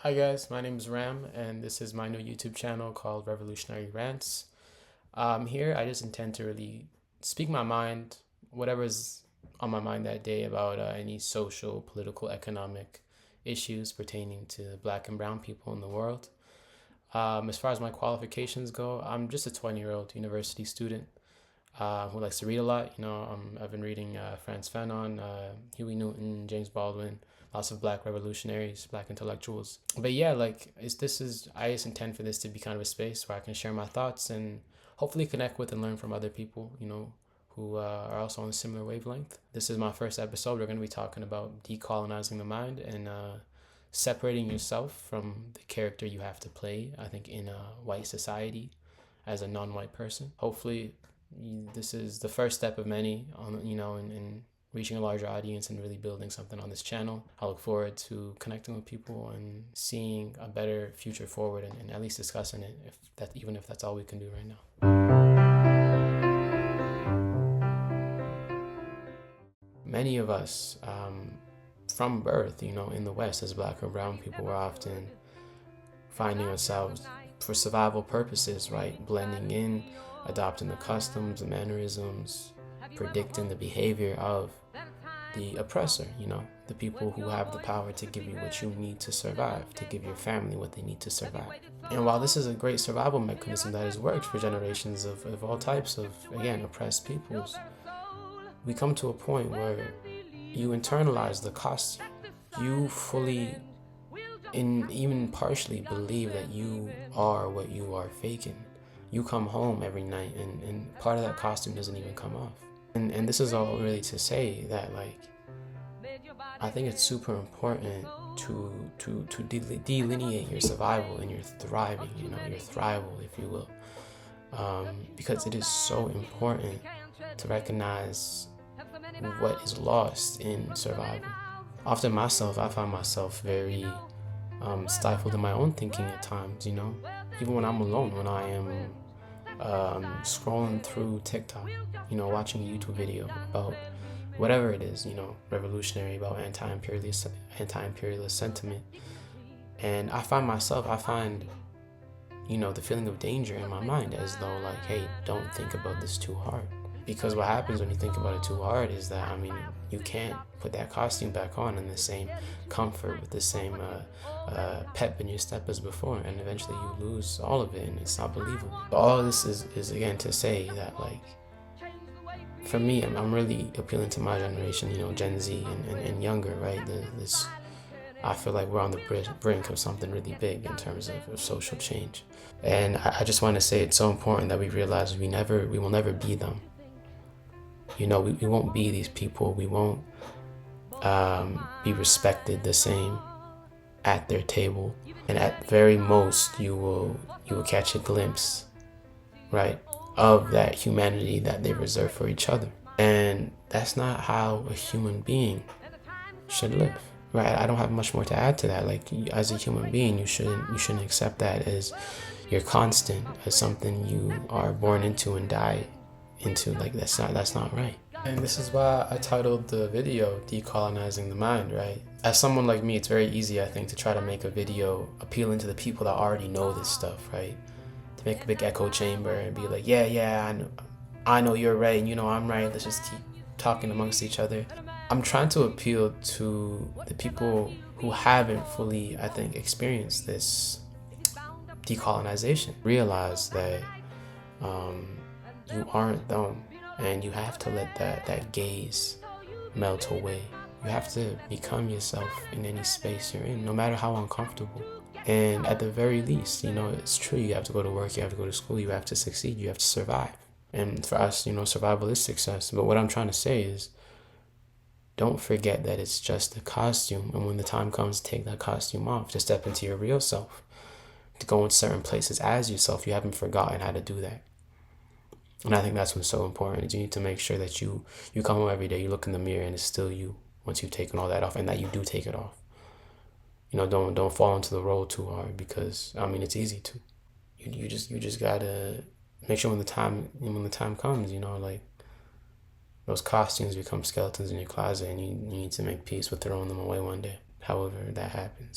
Hi guys, my name is Ram, and this is my new YouTube channel called Revolutionary Rants. Here I just intend to really speak my mind, whatever's on my mind that day about any social, political, economic issues pertaining to Black and Brown people in the world. As far as my qualifications go, I'm just a 20-year-old university student who likes to read a lot. I've been reading Frantz Fanon, Huey Newton, James Baldwin, lots of Black revolutionaries, Black intellectuals. But yeah, I just intend for this to be kind of a space where I can share my thoughts and hopefully connect with and learn from other people, who are also on a similar wavelength. This is my first episode. We're going to be talking about decolonizing the mind and separating yourself from the character you have to play, I think, in a white society as a non-white person. Hopefully, this is the first step of many in reaching a larger audience and really building something on this channel. I look forward to connecting with people and seeing a better future forward and at least discussing it, even if that's all we can do right now. Many of us from birth, in the West as Black or Brown people, we're often finding ourselves for survival purposes, right? Blending in, adopting the customs, the mannerisms, predicting the behavior of the oppressor, the people who have the power to give you what you need to survive, to give your family what they need to survive. And while this is a great survival mechanism that has worked for generations of all types of, again, oppressed peoples, we come to a point where you internalize the costume. You fully and even partially believe that you are what you are faking. You come home every night and part of that costume doesn't even come off. And this is all really to say that, I think it's super important to delineate your survival and your thriving, your thrival, if you will. Because it is so important to recognize what is lost in survival. Often I find myself very stifled in my own thinking at times, even when I'm alone, when I am scrolling through TikTok, watching a YouTube video about whatever it is, revolutionary, about anti-imperialist sentiment. And I find the feeling of danger in my mind, as though hey, don't think about this too hard. Because what happens when you think about it too hard is that, you can't put that costume back on in the same comfort, with the same pep in your step as before, and eventually you lose all of it and it's not believable. But all of this is again to say that, for me, I'm really appealing to my generation, Gen Z and younger, right? I feel like we're on the brink of something really big in terms of social change. And I just want to say it's so important that we realize we will never be them. We won't be these people. We won't be respected the same at their table. And at very most, you will catch a glimpse, right, of that humanity that they reserve for each other. And that's not how a human being should live, right? I don't have much more to add to that. As a human being, you shouldn't accept that as your constant, as something you are born into and die into. That's not right. And this is why I titled the video Decolonizing the Mind, right? As someone like me, it's very easy, I think, to try to make a video appealing to the people that already know this stuff, right? To make a big echo chamber and be like, yeah, I know you're right, and I'm right, let's just keep talking amongst each other. I'm trying to appeal to the people who haven't fully, I think, experienced this decolonization. Realize that you aren't them, and you have to let that gaze melt away. You have to become yourself in any space you're in, no matter how uncomfortable. And at the very least, it's true, you have to go to work, you have to go to school, you have to succeed, you have to survive. And for us, survival is success. But what I'm trying to say is, don't forget that it's just a costume, and when the time comes to take that costume off, to step into your real self, to go in certain places as yourself, you haven't forgotten how to do that. And I think that's what's so important, is you need to make sure that you come home every day, you look in the mirror, and it's still you once you've taken all that off, and that you do take it off. Don't fall into the role too hard, because it's easy to. You just gotta make sure when the time comes, those costumes become skeletons in your closet, and you need to make peace with throwing them away one day, however that happens.